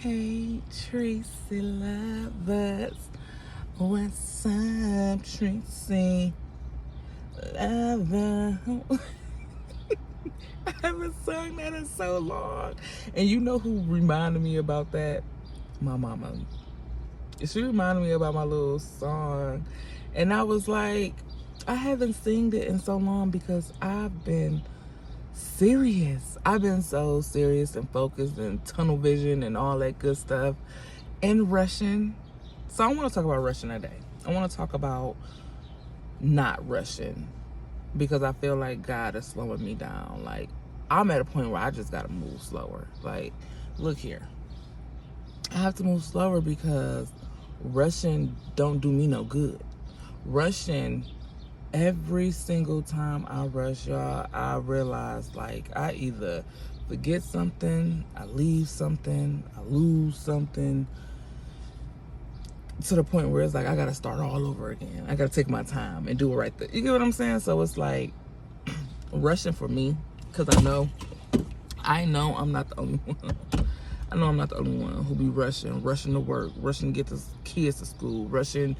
Hey, Tracy lovers, what's up, Tracy lover? I haven't sung that in so long. And you know who reminded me about that? My mama. She reminded me about my little song. And I was like, I haven't sung it in so long because I've been serious. I've been so serious and focused and tunnel vision and all that good stuff and rushing. So I want to talk about rushing today. I want to talk about not rushing because I feel like God is slowing me down. Like, I'm at a point where I just got to move slower. Like, look here. I have to move slower because rushing don't do me no good. Rushing, every single time I rush, y'all, I realize, like, I either forget something, I leave something, I lose something, to the point where it's like I gotta start all over again. I gotta take my time and do it right there. You get what I'm saying? So it's like rushing for me, because I know I'm not the only one. I know I'm not the only one who be rushing to work, rushing to get the kids to school, rushing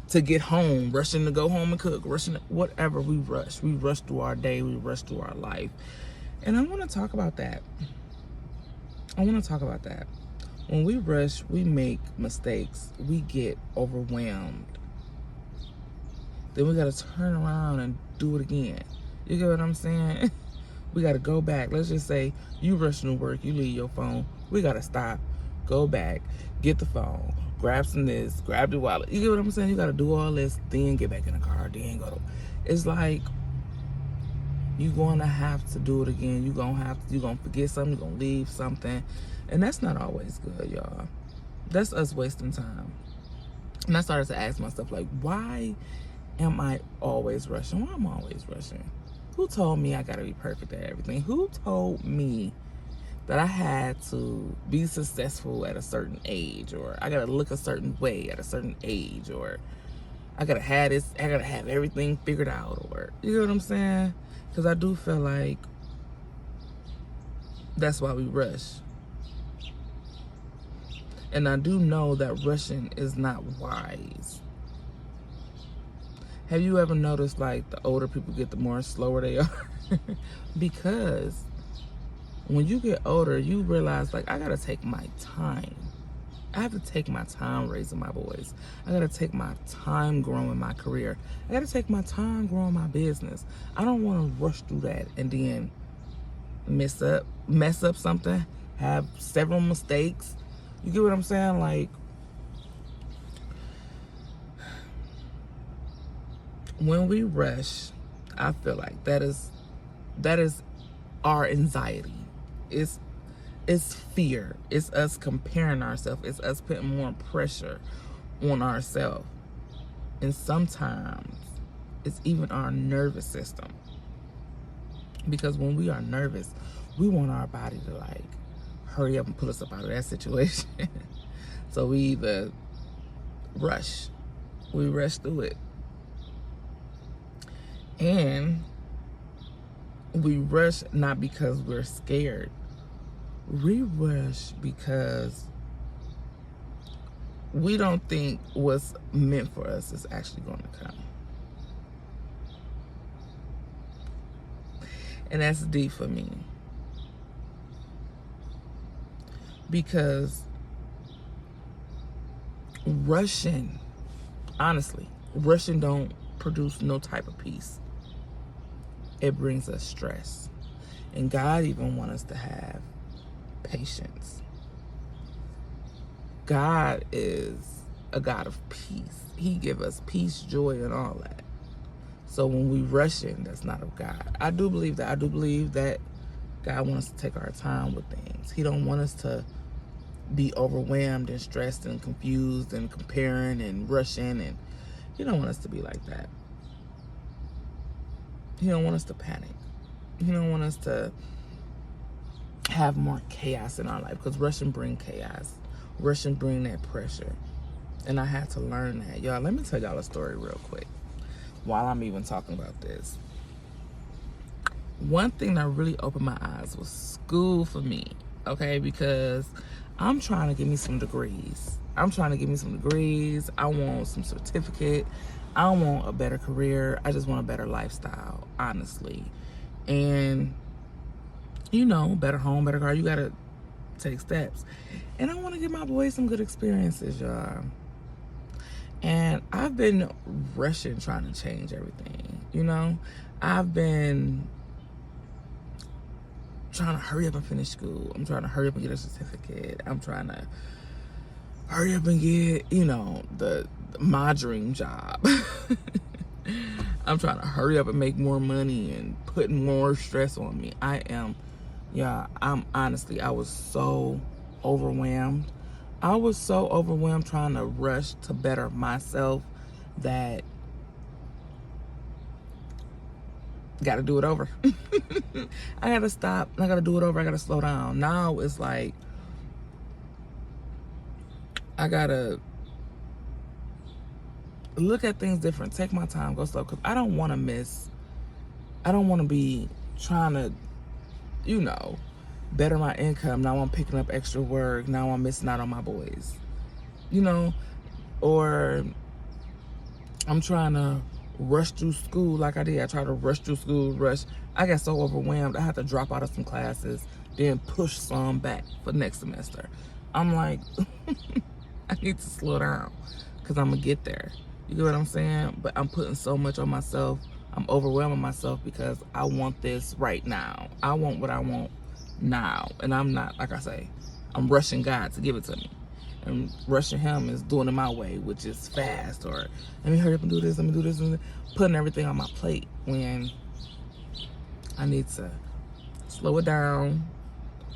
to get home, rushing to go home and cook, rushing to, whatever. We rush through our day, we rush through our life. And I want to talk about that. When we rush, we make mistakes, we get overwhelmed, then we got to turn around and do it again. You get what I'm saying? We got to go back. Let's just say you rushing to work, you leave your phone. We got to stop, go back, get the phone, grab some this, grab the wallet. You get what I'm saying? You got to do all this, then get back in the car, then go to... It's like you're going to have to do it again. You're going to forget something, you're going to leave something. And that's not always good, y'all. That's us wasting time. And I started to ask myself, like, why am I always rushing? Why am I always rushing? Who told me I got to be perfect at everything? Who told me that I had to be successful at a certain age, or I got to look a certain way at a certain age, or I got to have this, I got to have everything figured out, or, you know what I'm saying? Because I do feel like that's why we rush. And I do know that rushing is not wise. Have you ever noticed, like, the older people get, the more slower they are? Because when you get older, you realize, like, I gotta take my time. I have to take my time raising my boys. I gotta take my time growing my career. I gotta take my time growing my business. I don't want to rush through that and then mess up something, have several mistakes. You get what I'm saying? Like, when we rush, I feel like that is our anxiety. It's fear. It's us comparing ourselves. It's us putting more pressure on ourselves. And sometimes it's even our nervous system. Because when we are nervous, we want our body to, like, hurry up and pull us up out of that situation. So we either rush through it. And we rush not because we're scared. We rush because we don't think what's meant for us is actually going to come. And that's deep for me. Because rushing, honestly, rushing don't produce no type of peace. It brings us stress. And God even wants us to have patience. God is a God of peace. He gives us peace, joy, and all that. So when we rushing, that's not of God. I do believe that. I do believe that God wants us to take our time with things. He don't want us to be overwhelmed and stressed and confused and comparing and rushing, and He don't want us to be like that. He don't want us to panic. He don't want us to have more chaos in our life, because rushing bring chaos. Rushing bring that pressure. And I had to learn that. Y'all, let me tell y'all a story real quick while I'm even talking about this. One thing that really opened my eyes was school for me, okay? Because I'm trying to get me some degrees. I want some certificate. I want a better career. I just want a better lifestyle, honestly. And, better home, better car. You got to take steps. And I want to give my boys some good experiences, y'all. And I've been rushing trying to change everything, I've been trying to hurry up and finish school. I'm trying to hurry up and get a certificate. I'm trying to hurry up and get, my dream job. I'm trying to hurry up and make more money and putting more stress on me. I'm honestly, I was so overwhelmed. I was so overwhelmed trying to rush to better myself that got to do it over. I got to stop. I got to do it over. I got to slow down. Now it's like I got to look at things different. Take my time. Go slow. Because I don't want to be trying to, better my income. Now I'm picking up extra work. Now I'm missing out on my boys. Or I'm trying to rush through school like I did. I tried to rush through school, I got so overwhelmed. I had to drop out of some classes, then push some back for next semester. I'm like, I need to slow down because I'm going to get there. You get what I'm saying? But I'm putting so much on myself. I'm overwhelming myself because I want this right now. I want what I want now. And I'm not, like I say, I'm rushing God to give it to me. And rushing him is doing it my way, which is fast, or let me hurry up and do this, and putting everything on my plate when I need to slow it down.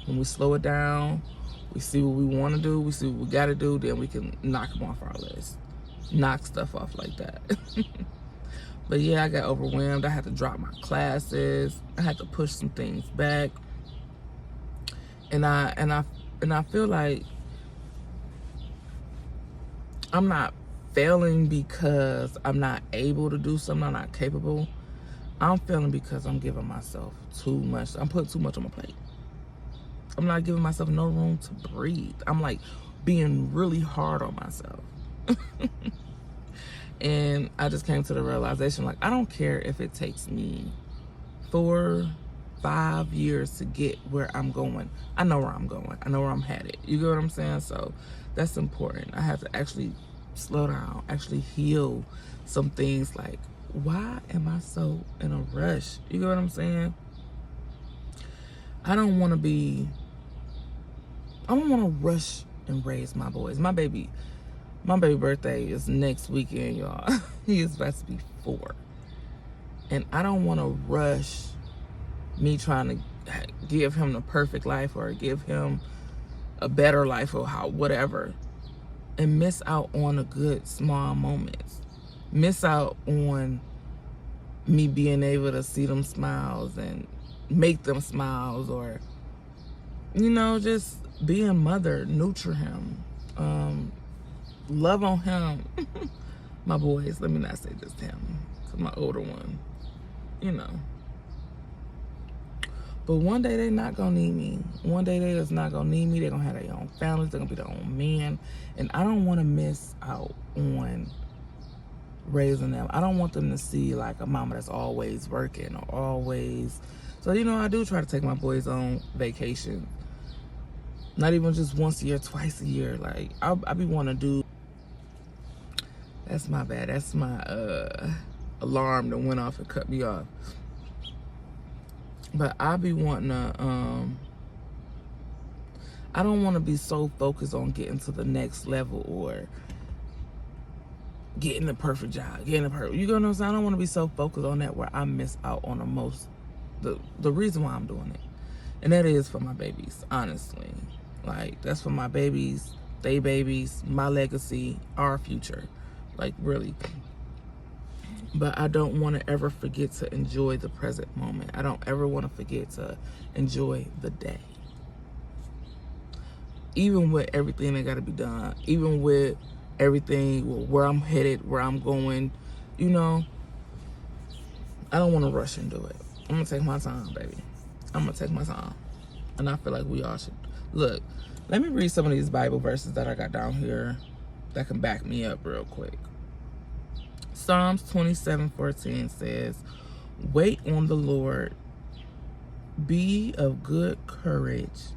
When we slow it down, we see what we want to do, we see what we got to do, then we can knock them off our list. Knock stuff off like that. But yeah, I got overwhelmed. I had to drop my classes. I had to push some things back. And I feel like I'm not failing because I'm not able to do something, I'm not capable. I'm failing because I'm giving myself too much. I'm putting too much on my plate. I'm not giving myself no room to breathe. I'm like being really hard on myself. And I just came to the realization, like, I don't care if it takes me 4-5 years to get where I'm going. I know where I'm going. I know where I'm headed. You get what I'm saying? So that's important. I have to actually slow down, actually heal some things. Like, why am I so in a rush? You get what I'm saying? I don't want to rush and raise my boys. My baby birthday is next weekend, y'all. He is about to be 4. And I don't want to rush me trying to give him the perfect life or give him a better life or whatever, and miss out on the good small moments. Miss out on me being able to see them smiles and make them smiles, or, just being mother, nurture him, love on him. My boys, let me not say just him, because my older one, But one day they not gonna need me. One day they is not gonna need me. They're gonna have their own families. They're gonna be their own men. And I don't want to miss out on raising them. I don't want them to see like a mama that's always working or always. So, I do try to take my boys on vacation. Not even just once a year, twice a year. Like, I be wanting to do. That's my bad. That's my alarm that went off and cut me off. But I be wanting to, I don't want to be so focused on getting to the next level or getting the perfect job, you know what I'm saying? I don't want to be so focused on that where I miss out on the reason why I'm doing it. And that is for my babies, honestly. Like, that's for my babies, they babies, my legacy, our future. Like, really. But I don't want to ever forget to enjoy the present moment. I don't ever want to forget to enjoy the day. Even with everything that got to be done. Even with everything, where I'm headed, where I'm going. I don't want to rush into it. I'm going to take my time, baby. I'm going to take my time. And I feel like we all should. Look, Let me read some of these Bible verses that I got down here that can back me up real quick. Psalms 27:14 says, wait on the Lord, be of good courage,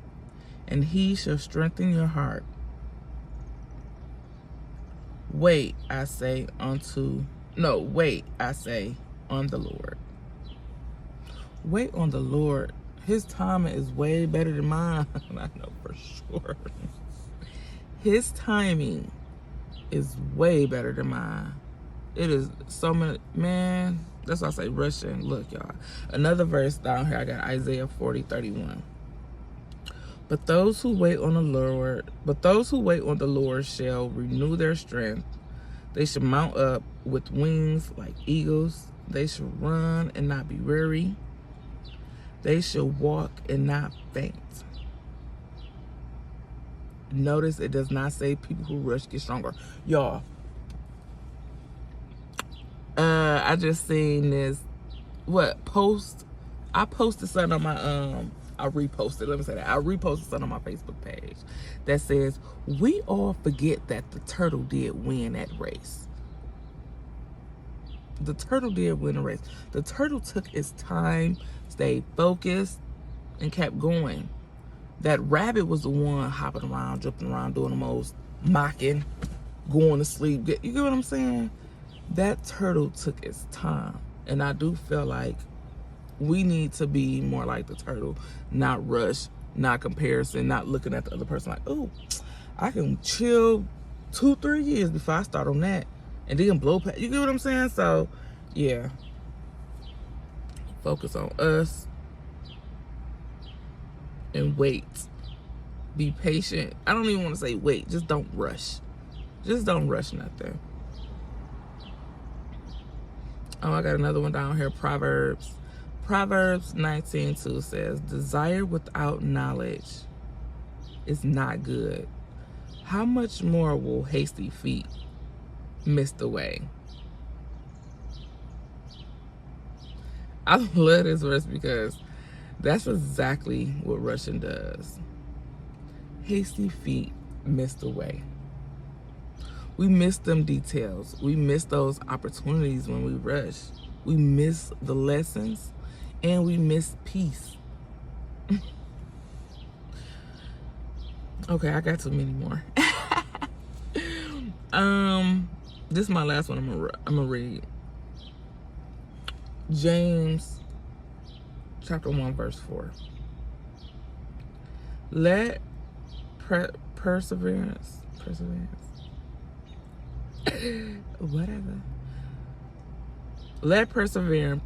and he shall strengthen your heart. Wait, I say, on the Lord. Wait on the Lord. His timing is way better than mine. I know for sure. His timing is way better than mine. It is so many, man. That's why I say rushing. Look, y'all. Another verse down here, I got Isaiah 40:31. But those who wait on the Lord shall renew their strength. They shall mount up with wings like eagles. They shall run and not be weary. They shall walk and not faint. Notice it does not say people who rush get stronger. Y'all, I just seen this, post? I posted something on my, I reposted something on my Facebook page that says, we all forget that the turtle did win that race. The turtle did win the race. The turtle took its time, stayed focused, and kept going. That rabbit was the one hopping around, jumping around, doing the most, mocking, going to sleep. You get what I'm saying? That turtle took its time. And I do feel like we need to be more like the turtle, not rush, not comparison, not looking at the other person like, oh, I can chill 2-3 years before I start on that. And then blow past. You get what I'm saying? So, yeah. Focus on us. And wait. Be patient. I don't even want to say wait. Just don't rush. Just don't rush nothing. Oh, I got another one down here. Proverbs 19:2 says, desire without knowledge is not good. How much more will hasty feet miss the way? I love this verse because that's exactly what rushing does. Hasty feet miss the way. We miss them details. We miss those opportunities when we rush. We miss the lessons and we miss peace. Okay, I got too many more. This is my last one I'm gonna read. James chapter 1 verse 4. Let perseverance whatever. Let persevere.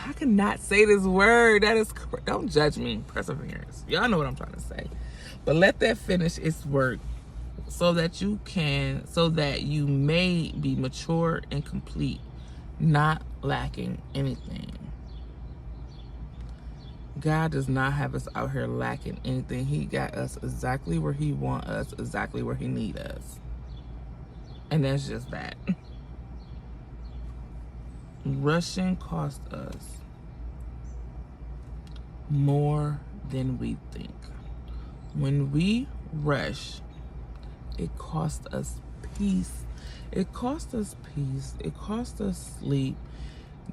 I cannot say this word. That is, don't judge me. Perseverance. Y'all know what I'm trying to say. But let that finish its work so that you may be mature and complete, not lacking anything. God does not have us out here lacking anything. He got us exactly where he wants us, exactly where he needs us. And that's just that. Rushing costs us more than we think. When we rush, it costs us peace. It costs us peace. It costs us sleep,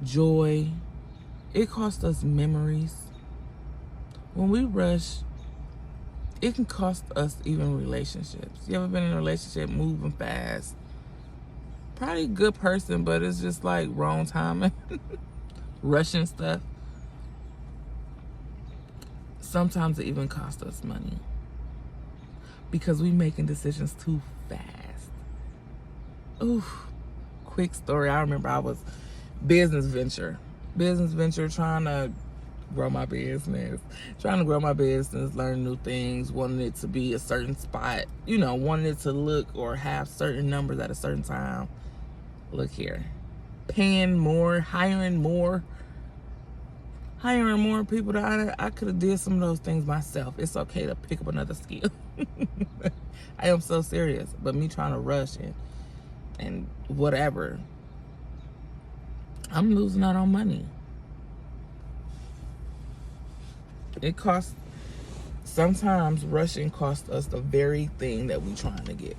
joy. It costs us memories. When we rush, it can cost us even relationships. You ever been in a relationship moving fast? Probably a good person, but it's just like wrong timing. Rushing stuff. Sometimes it even costs us money. Because we making decisions too fast. Oof. Quick story. I remember I was business venture trying to grow my business, learn new things, wanting it to be a certain spot, wanting it to look or have certain numbers at a certain time. Look here, paying more, hiring more people. That I could have did some of those things myself. It's okay to pick up another skill. I am so serious, but me trying to rush and whatever, I'm losing out on money. It costs sometimes rushing costs us the very thing that we're trying to get.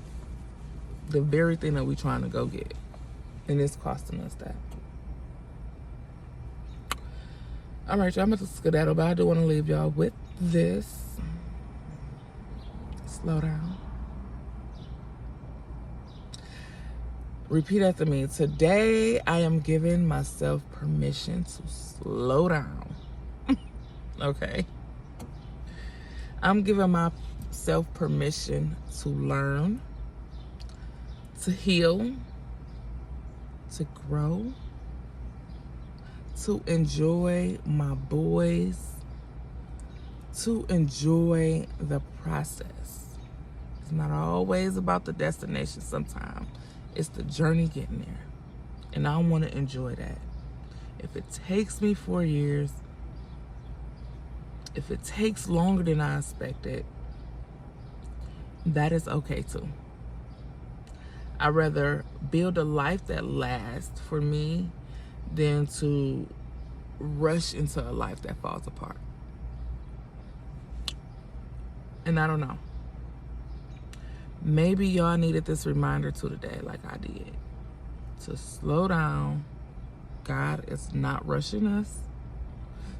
The very thing that we're trying to go get. And it's costing us that. All right, y'all, I'm going to skedaddle, but I do want to leave y'all with this. Slow down. Repeat after me. Today, I am giving myself permission to slow down. Okay. I'm giving myself permission to learn, to heal, to grow, to enjoy my boys, to enjoy the process. It's not always about the destination sometimes. It's the journey getting there. And I want to enjoy that. If it takes me 4 years, if it takes longer than I expected, that is okay too. I'd rather build a life that lasts for me than to rush into a life that falls apart. And I don't know. Maybe y'all needed this reminder too today, like I did. To slow down. God is not rushing us.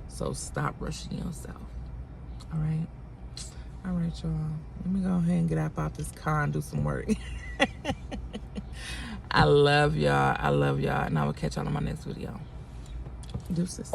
So stop rushing yourself. All right? All right, y'all. Let me go ahead and get up out this car and do some work. I love y'all. I love y'all. And I will catch y'all on my next video. Deuces.